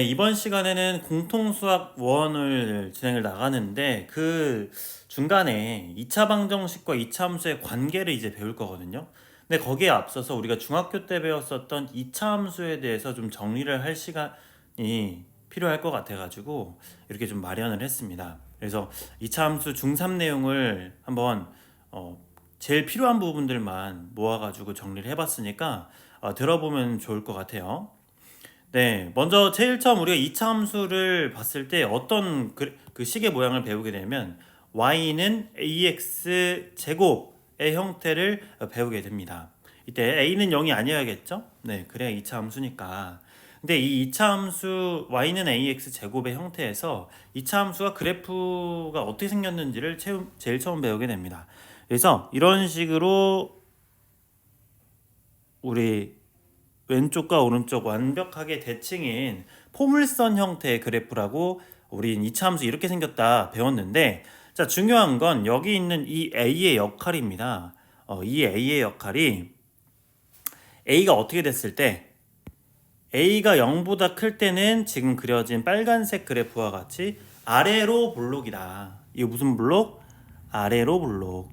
네, 이번 시간에는 공통수학 1을 진행을 나가는데 그 중간에 2차 방정식과 2차 함수의 관계를 이제 배울 거거든요. 근데 거기에 앞서서 우리가 중학교 때 배웠었던 2차 함수에 대해서 좀 정리를 할 시간이 필요할 것 같아가지고 이렇게 좀 마련을 했습니다. 그래서 2차 함수 중3 내용을 한번 제일 필요한 부분들만 모아가지고 정리를 해봤으니까 들어보면 좋을 것 같아요. 네, 먼저 제일 처음 우리가 이차 함수를 봤을 때 어떤 그 식의 모양을 배우게 되면 y는 ax 제곱의 형태를 배우게 됩니다. 이때 a는 0이 아니어야겠죠? 네, 그래야 이차 함수니까. 근데 이 이차 함수 y는 ax 제곱의 형태에서 이차 함수가 그래프가 어떻게 생겼는지를 제일 처음 배우게 됩니다. 그래서 이런 식으로 우리 왼쪽과 오른쪽 완벽하게 대칭인 포물선 형태의 그래프라고 우린 이차함수 이렇게 생겼다 배웠는데, 자, 중요한 건 여기 있는 이 A의 역할입니다. 이 A의 역할이 A가 어떻게 됐을 때 A가 0보다 클 때는 지금 그려진 빨간색 그래프와 같이 아래로 볼록이다. 이거 무슨 볼록? 아래로 볼록.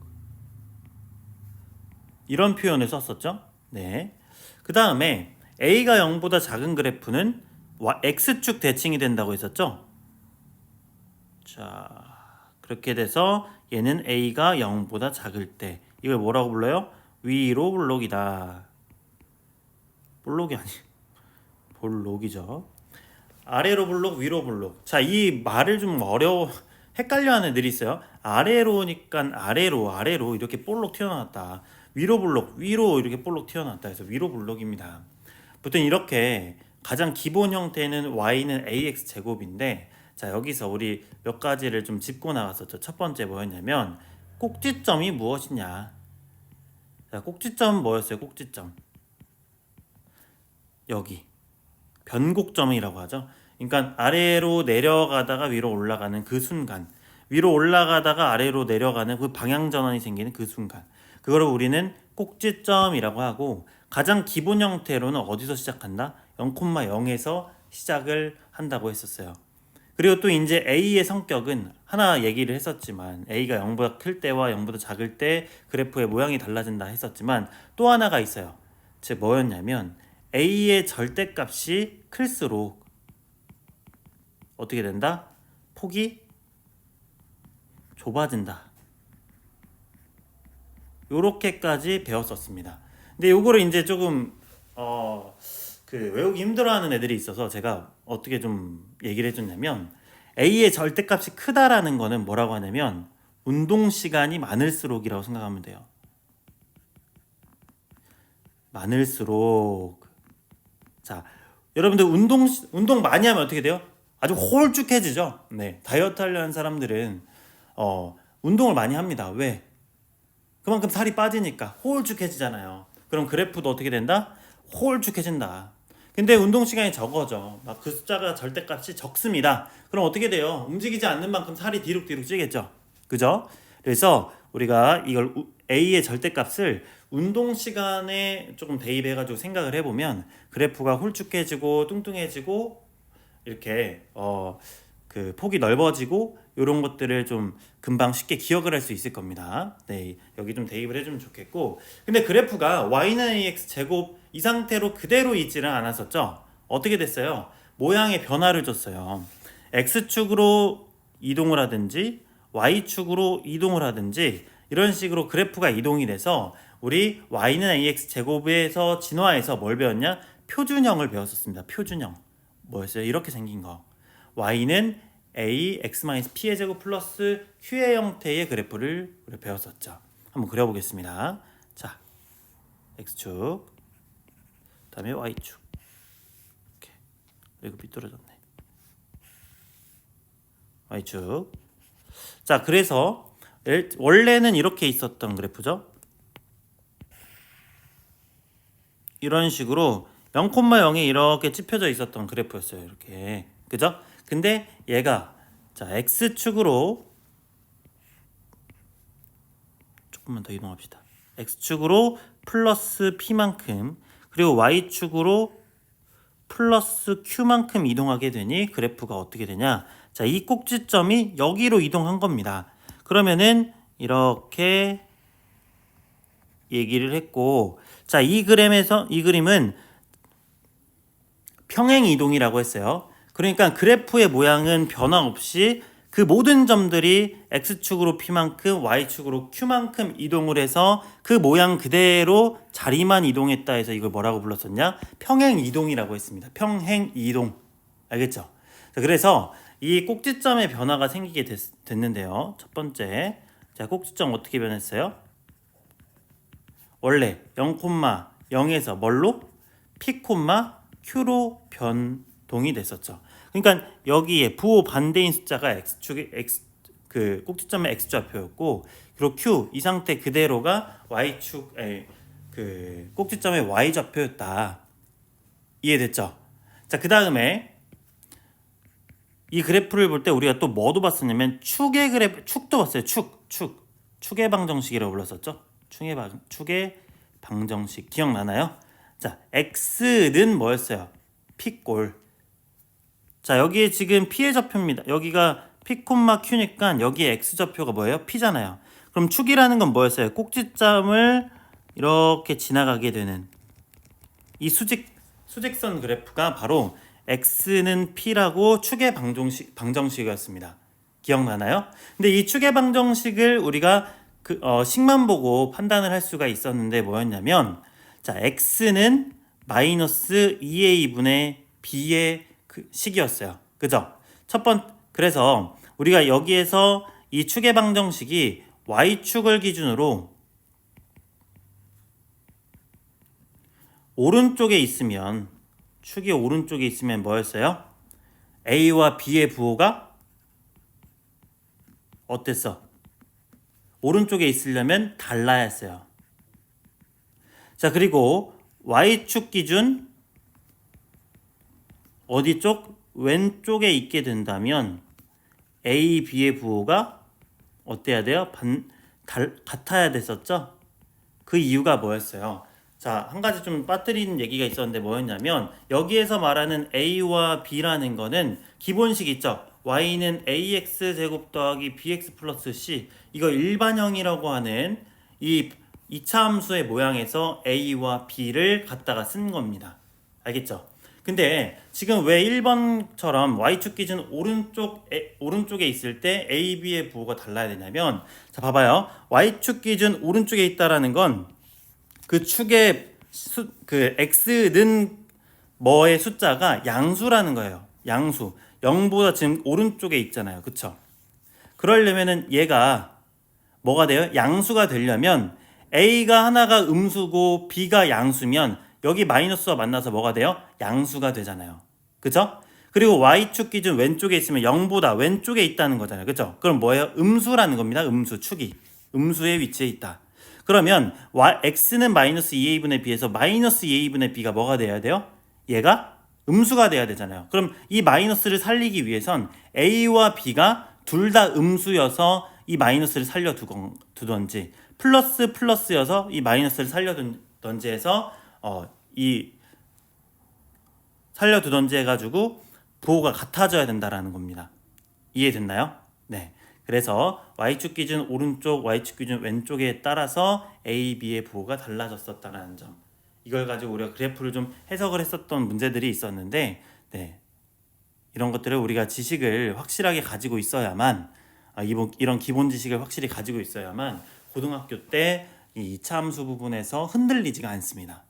이런 표현을 썼었죠. 네. 그 다음에 A가 0보다 작은 그래프는 X축 대칭이 된다고 했었죠. 자, 그렇게 돼서 얘는 A가 0보다 작을 때 이걸 뭐라고 불러요? 위로 볼록이다. 볼록이 아니, 볼록이죠. 아래로 볼록, 위로 볼록. 자, 이 말을 좀 헷갈려하는 애들이 있어요. 아래로니까 아래로 이렇게 볼록 튀어나왔다. 위로 볼록, 위로 이렇게 볼록 튀어나왔다. 해서 위로 볼록입니다. 보통 이렇게 가장 기본 형태는 y는 ax 제곱인데, 자, 여기서 우리 몇 가지를 좀 짚고 나갔었죠. 첫 번째 뭐였냐면 꼭지점이 무엇이냐. 자, 꼭지점 뭐였어요? 꼭지점 여기 변곡점이라고 하죠. 그러니까 아래로 내려가다가 위로 올라가는 그 순간, 위로 올라가다가 아래로 내려가는 그 방향 전환이 생기는 그 순간, 그거를 우리는 꼭지점이라고 하고, 가장 기본 형태로는 어디서 시작한다? 0,0에서 시작을 한다고 했었어요. 그리고 또 이제 A의 성격은 하나 얘기를 했었지만, A가 0보다 클 때와 0보다 작을 때 그래프의 모양이 달라진다 했었지만, 또 하나가 있어요. 즉 뭐였냐면 A의 절대값이 클수록 어떻게 된다? 폭이 좁아진다. 요렇게까지 배웠었습니다. 근데 요거를 이제 조금 외우기 힘들어하는 애들이 있어서 제가 어떻게 좀 얘기를 해줬냐면, A의 절대값이 크다라는 거는 뭐라고 하냐면 운동 시간이 많을수록이라고 생각하면 돼요. 많을수록. 자, 여러분들 운동 많이 하면 어떻게 돼요? 아주 홀쭉해지죠. 네, 다이어트 하려는 사람들은 운동을 많이 합니다. 왜? 그만큼 살이 빠지니까 홀쭉해지잖아요. 그럼 그래프도 어떻게 된다? 홀쭉해진다. 근데 운동 시간이 적어져. 막 그 숫자가 절대값이 적습니다. 그럼 어떻게 돼요? 움직이지 않는 만큼 살이 뒤룩뒤룩 찌겠죠. 그죠? 그래서 우리가 이걸 A의 절대값을 운동 시간에 조금 대입해가지고 생각을 해보면 그래프가 홀쭉해지고 뚱뚱해지고 이렇게 그 폭이 넓어지고 이런 것들을 좀 금방 쉽게 기억을 할 수 있을 겁니다. 네, 여기 좀 대입을 해주면 좋겠고, 근데 그래프가 y는 ax 제곱 이 상태로 그대로 있지는 않았었죠. 어떻게 됐어요? 모양의 변화를 줬어요. x축으로 이동을 하든지 y축으로 이동을 하든지 이런 식으로 그래프가 이동이 돼서 우리 y는 ax 제곱에서 진화해서 뭘 배웠냐? 표준형을 배웠었습니다. 표준형 뭐였어요? 이렇게 생긴 거. y는 a x-p의 제곱 플러스 q의 형태의 그래프를 배웠었죠. 한번 그려보겠습니다. 자, x축, 그다음에 y축. 이렇게. 그리고 삐뚤어졌네. y축. 자, 그래서 원래는 이렇게 있었던 그래프죠. 이런 식으로 0,0에 이렇게 찝혀져 있었던 그래프였어요. 이렇게. 그죠? 근데 얘가 자, x축으로 조금만 더 이동합시다. x축으로 플러스 p만큼, 그리고 y축으로 플러스 Q만큼 이동하게 되니 그래프가 어떻게 되냐? 자, 이 꼭지점이 여기로 이동한 겁니다. 그러면은 이렇게 얘기를 했고, 자, 이 그림은 평행 이동이라고 했어요. 그러니까 그래프의 모양은 변화 없이 그 모든 점들이 X축으로 P만큼 Y축으로 Q만큼 이동을 해서 그 모양 그대로 자리만 이동했다 해서 이걸 뭐라고 불렀었냐? 평행 이동이라고 했습니다. 평행 이동. 알겠죠? 자, 그래서 이 꼭지점의 변화가 생기게 됐는데요. 첫 번째, 자, 꼭지점 어떻게 변했어요? 원래 0,0에서 뭘로? P, Q로 변동이 됐었죠. 그러니까 여기에 부호 반대인 숫자가 x축의 그 꼭지점의 x좌표였고, 그리고 Q 이 상태 그대로가 그 꼭지점의 y좌표였다. 이해됐죠? 자, 그 다음에 이 그래프를 볼 때 우리가 또 뭐도 봤었냐면 축도 봤어요. 축의 방정식이라고 불렀었죠. 축의 방정식 기억나나요? 자, x는 뭐였어요? P꼴. 자, 여기에 지금 P의 좌표입니다. 여기가 P, Q니까 여기에 X좌표가 뭐예요? P잖아요. 그럼 축이라는 건 뭐였어요? 꼭지점을 이렇게 지나가게 되는 이 수직선 그래프가 바로 X는 P라고 축의 방정식이었습니다. 기억나나요? 근데 이 축의 방정식을 우리가 식만 보고 판단을 할 수가 있었는데 뭐였냐면, 자, X는 마이너스 2A분의 B의 식이었어요. 그죠? 그래서 우리가 여기에서 이 축의 방정식이 Y축을 기준으로 오른쪽에 있으면, 축이 오른쪽에 있으면 뭐였어요? A와 B의 부호가 어땠어? 오른쪽에 있으려면 달라야 했어요. 자, 그리고 Y축 기준 어디 쪽? 왼쪽에 있게 된다면 A, B의 부호가 어때야 돼요? 같아야 됐었죠? 그 이유가 뭐였어요? 자, 한 가지 좀 빠뜨리는 얘기가 있었는데 뭐였냐면, 여기에서 말하는 A와 B라는 거는 기본식 있죠? Y는 AX 제곱 더하기 BX 플러스 C, 이거 일반형이라고 하는 이 2차 함수의 모양에서 A와 B를 갖다가 쓴 겁니다. 알겠죠? 근데 지금 왜 1번처럼 Y축 기준 오른쪽에 있을 때 A, B의 부호가 달라야 되냐면, 자, 봐봐요. Y축 기준 오른쪽에 있다라는 건 그 축의 그 X는 뭐의 숫자가 양수라는 거예요. 양수. 0보다 지금 오른쪽에 있잖아요. 그쵸? 그러려면은 얘가 뭐가 돼요? 양수가 되려면 A가 하나가 음수고 B가 양수면 여기 마이너스와 만나서 뭐가 돼요? 양수가 되잖아요. 그쵸? 그리고 Y축 기준 왼쪽에 있으면 0보다 왼쪽에 있다는 거잖아요. 그쵸? 그럼 뭐예요? 음수라는 겁니다. 축이. 음수의 위치에 있다. 그러면 X는 마이너스 2A분의 B에서 마이너스 2A분의 B가 뭐가 돼야 돼요? 얘가 음수가 돼야 되잖아요. 그럼 이 마이너스를 살리기 위해선 A와 B가 둘 다 음수여서 이 마이너스를 살려두던지, 플러스여서 이 마이너스를 살려두던지 해서 이 살려두던지 해가지고 부호가 같아져야 된다라는 겁니다. 이해됐나요? 네. 그래서 Y축 기준 오른쪽, Y축 기준 왼쪽에 따라서 A, B의 부호가 달라졌었다는 점. 이걸 가지고 우리가 그래프를 좀 해석을 했었던 문제들이 있었는데, 네. 이런 것들을 우리가 지식을 확실하게 가지고 있어야만, 이런 기본 지식을 확실히 가지고 있어야만 고등학교 때 이 2차 함수 부분에서 흔들리지가 않습니다.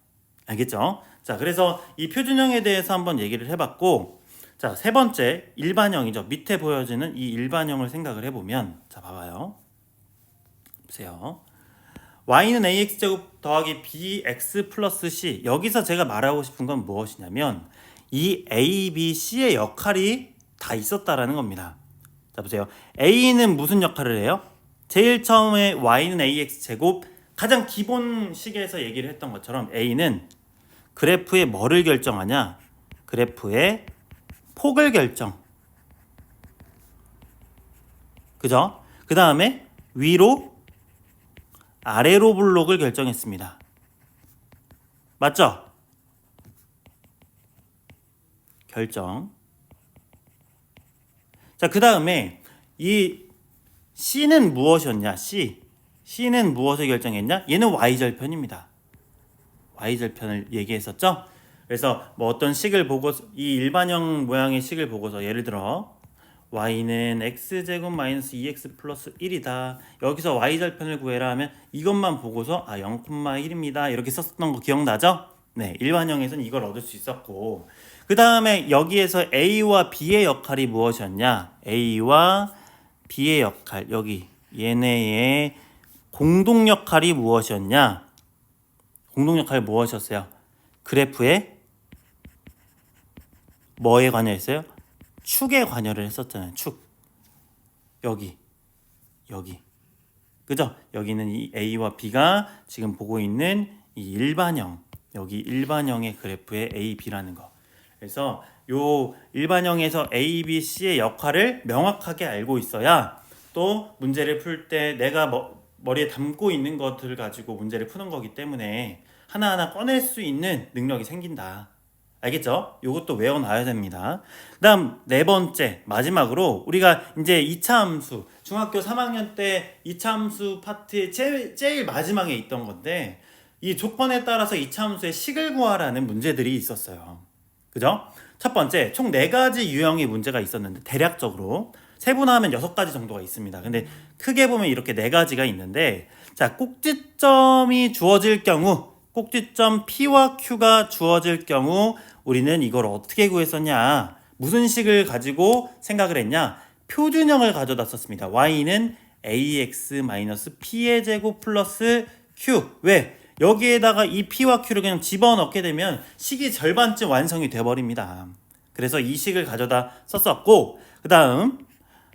알겠죠? 자, 그래서 이 표준형에 대해서 한번 얘기를 해봤고, 자, 세 번째 일반형이죠. 밑에 보여지는 이 일반형을 생각을 해보면, 자, 봐봐요. 보세요. Y는 AX제곱 더하기 BX 플러스 C. 여기서 제가 말하고 싶은 건 무엇이냐면, 이 A, B, C의 역할이 다 있었다라는 겁니다. 자, 보세요. A는 무슨 역할을 해요? 제일 처음에 Y는 AX제곱, 가장 기본식에서 얘기를 했던 것처럼 A는 그래프의 뭐를 결정하냐? 그래프의 폭을 결정. 그죠? 그 다음에 위로 아래로 블록을 결정했습니다. 맞죠? 결정. 자, 그 다음에 이 C는 무엇이었냐? C는 무엇을 결정했냐? 얘는 y절편입니다. y절편을 얘기했었죠? 그래서 뭐 어떤 식을 보고 이 일반형 모양의 식을 보고서 예를 들어 y는 x제곱 마이너스 2x 플러스 1이다. 여기서 y절편을 구해라 하면 이것만 보고서 0,1입니다. 이렇게 썼던 거 기억나죠? 네, 일반형에서는 이걸 얻을 수 있었고, 그 다음에 여기에서 a와 b의 역할이 무엇이었냐? a와 b의 역할, 여기 얘네의 공동 역할이 무엇이었냐? 공동 역할이 무엇이었어요? 그래프에 뭐에 관여했어요? 축에 관여를 했었잖아요. 축. 여기. 그죠? 여기는 이 A와 B가 지금 보고 있는 이 일반형. 여기 일반형의 그래프의 A, B라는 거. 그래서 요 일반형에서 A, B, C의 역할을 명확하게 알고 있어야 또 문제를 풀 때 내가 머리에 담고 있는 것들을 가지고 문제를 푸는 거기 때문에 하나하나 꺼낼 수 있는 능력이 생긴다. 알겠죠? 이것도 외워놔야 됩니다. 그 다음 네 번째 마지막으로 우리가 이제 2차 함수 중학교 3학년 때 2차 함수 파트의 제일 마지막에 있던 건데 이 조건에 따라서 2차 함수의 식을 구하라는 문제들이 있었어요. 그죠? 첫 번째 총 4가지 유형의 문제가 있었는데 대략적으로 세분화하면 6가지 정도가 있습니다. 근데 크게 보면 이렇게 4가지가 있는데 자, 꼭지점이 주어질 경우 꼭지점 P와 Q가 주어질 경우 우리는 이걸 어떻게 구했었냐? 무슨 식을 가지고 생각을 했냐? 표준형을 가져다 썼습니다. y는 ax-p의 제곱 플러스 q. 왜? 여기에다가 이 p와 q를 그냥 집어넣게 되면 식이 절반쯤 완성이 돼버립니다. 그래서 이 식을 가져다 썼었고, 그 다음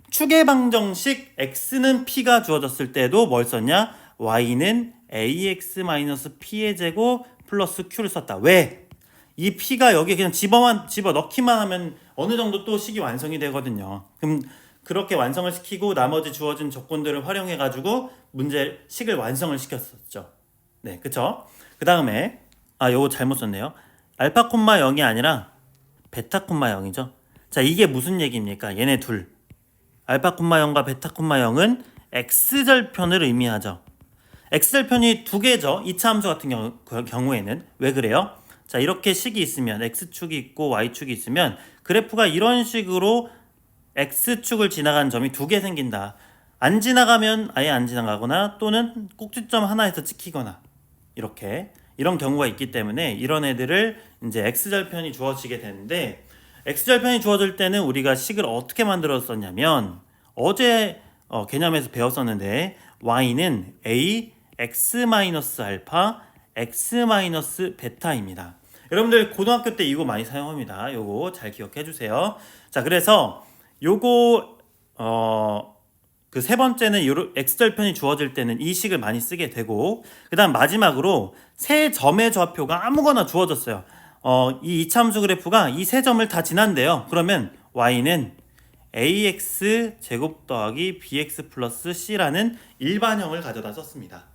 축의 방정식 x는 p가 주어졌을 때도 뭘 썼냐? y는 ax-p의 제곱 플러스 q를 썼다. 왜? 이 p가 여기 그냥 집어넣기만 하면 어느 정도 또 식이 완성이 되거든요. 그럼 그렇게 완성을 시키고 나머지 주어진 조건들을 활용해 가지고 식을 완성을 시켰었죠. 네, 그쵸? 그 다음에 요거 잘못 썼네요. 알파 콤마 0이 아니라 베타 콤마 0이죠. 자, 이게 무슨 얘기입니까? 얘네 둘. 알파 콤마 0과 베타 콤마 0은 x절편을 의미하죠. x절편이 2개죠. 2차 함수 같은 경우에는. 왜 그래요? 자, 이렇게 식이 있으면 x축이 있고 y축이 있으면 그래프가 이런 식으로 x축을 지나간 점이 2개 생긴다. 안 지나가면 아예 안 지나가거나 또는 꼭지점 하나에서 찍히거나 이런 경우가 있기 때문에 이런 애들을 이제 x절편이 주어지게 되는데 x절편이 주어질 때는 우리가 식을 어떻게 만들었었냐면 어제 개념에서 배웠었는데 y는 a x-알파 x-베타입니다. 여러분들 고등학교 때 이거 많이 사용합니다. 요거 잘 기억해 주세요. 자, 그래서 요거 그 세 번째는 x절편이 주어질 때는 이 식을 많이 쓰게 되고, 그 다음 마지막으로 세 점의 좌표가 아무거나 주어졌어요. 이 2차 함수 그래프가 이 세 점을 다 지난대요. 그러면 y는 ax 제곱 더하기 bx 플러스 c라는 일반형을 가져다 썼습니다.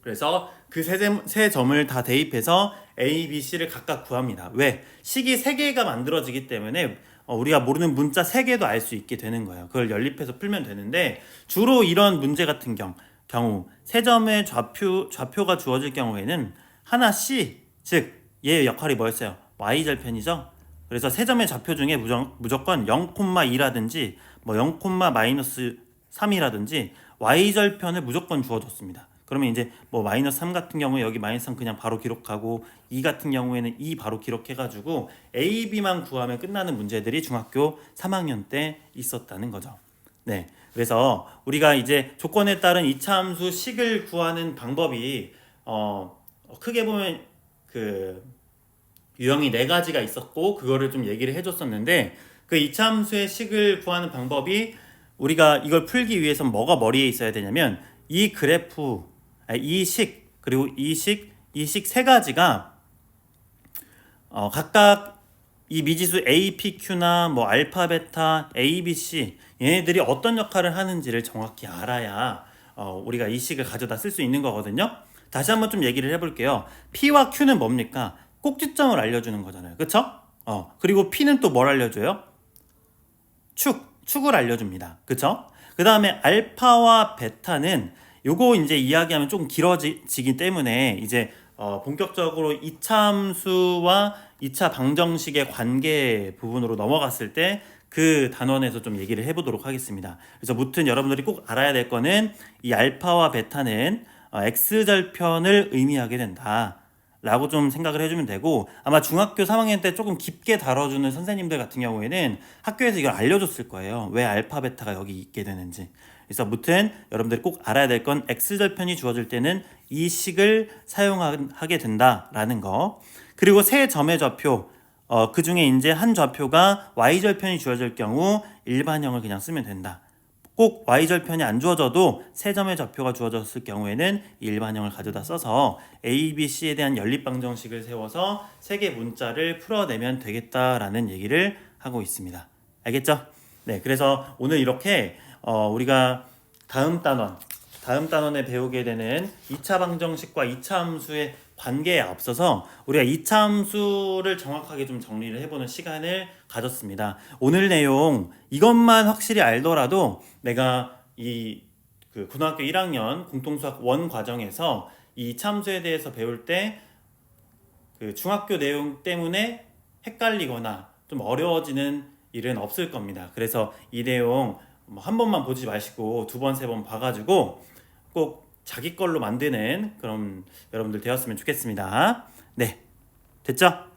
그래서 그 세 점을 다 대입해서 a, b, c를 각각 구합니다. 왜? 식이 3개가 만들어지기 때문에 우리가 모르는 문자 3개도 알 수 있게 되는 거예요. 그걸 연립해서 풀면 되는데 주로 이런 문제 같은 경우 세 점의 좌표가 주어질 경우에는 하나 C, 즉 얘의 역할이 뭐였어요? y절편이죠. 그래서 세 점의 좌표 중에 무조건 0,2라든지 뭐 0,-3이라든지 y절편을 무조건 주어줬습니다. 그러면 이제 뭐 -3 같은 경우에 여기 -3 그냥 바로 기록하고 2 같은 경우에는 2 바로 기록해가지고 A, B만 구하면 끝나는 문제들이 중학교 3학년 때 있었다는 거죠. 네, 그래서 우리가 이제 조건에 따른 2차 함수 식을 구하는 방법이 크게 보면 그 유형이 4가지가 있었고 그거를 좀 얘기를 해줬었는데 그 2차 함수의 식을 구하는 방법이 우리가 이걸 풀기 위해서 뭐가 머리에 있어야 되냐면 이 그래프 이 식 그리고 이 식 3가지가 각각 이 미지수 A, P, Q나 뭐 알파, 베타, A, B, C 얘네들이 어떤 역할을 하는지를 정확히 알아야 우리가 이 식을 가져다 쓸 수 있는 거거든요. 다시 한번 좀 얘기를 해볼게요. P와 Q는 뭡니까? 꼭지점을 알려주는 거잖아요. 그쵸? 그리고 P는 또 뭘 알려줘요? 축을 알려줍니다. 그쵸? 그 다음에 알파와 베타는 요거 이제 이야기하면 좀 길어지기 때문에 이제 본격적으로 이차함수와 이차 방정식의 관계 부분으로 넘어갔을 때 그 단원에서 좀 얘기를 해보도록 하겠습니다. 그래서 무튼 여러분들이 꼭 알아야 될 거는 이 알파와 베타는 x절편을 의미하게 된다 라고 좀 생각을 해주면 되고, 아마 중학교 3학년 때 조금 깊게 다뤄주는 선생님들 같은 경우에는 학교에서 이걸 알려줬을 거예요. 왜 알파 베타가 여기 있게 되는지. 그래서 무튼 여러분들이 꼭 알아야 될 건 x절편이 주어질 때는 이 식을 사용하게 된다라는 거. 그리고 세 점의 좌표, 그 중에 이제 한 좌표가 y절편이 주어질 경우 일반형을 그냥 쓰면 된다. 꼭 y절편이 안 주어져도 세 점의 좌표가 주어졌을 경우에는 일반형을 가져다 써서 A, B, C에 대한 연립방정식을 세워서 세 개 문자를 풀어내면 되겠다라는 얘기를 하고 있습니다. 알겠죠? 네, 그래서 오늘 이렇게 우리가 다음 단원에 배우게 되는 2차 방정식과 2차 함수의 관계에 앞서서 우리가 2차 함수를 정확하게 좀 정리를 해보는 시간을 가졌습니다. 오늘 내용 이것만 확실히 알더라도 내가 그 고등학교 1학년 공통수학 1 과정에서 이 2차 함수에 대해서 배울 때 그 중학교 내용 때문에 헷갈리거나 좀 어려워지는 일은 없을 겁니다. 그래서 이 내용 한 번만 보지 마시고 두 번, 세 번 봐가지고 꼭 자기 걸로 만드는 그런 여러분들 되었으면 좋겠습니다. 네, 됐죠?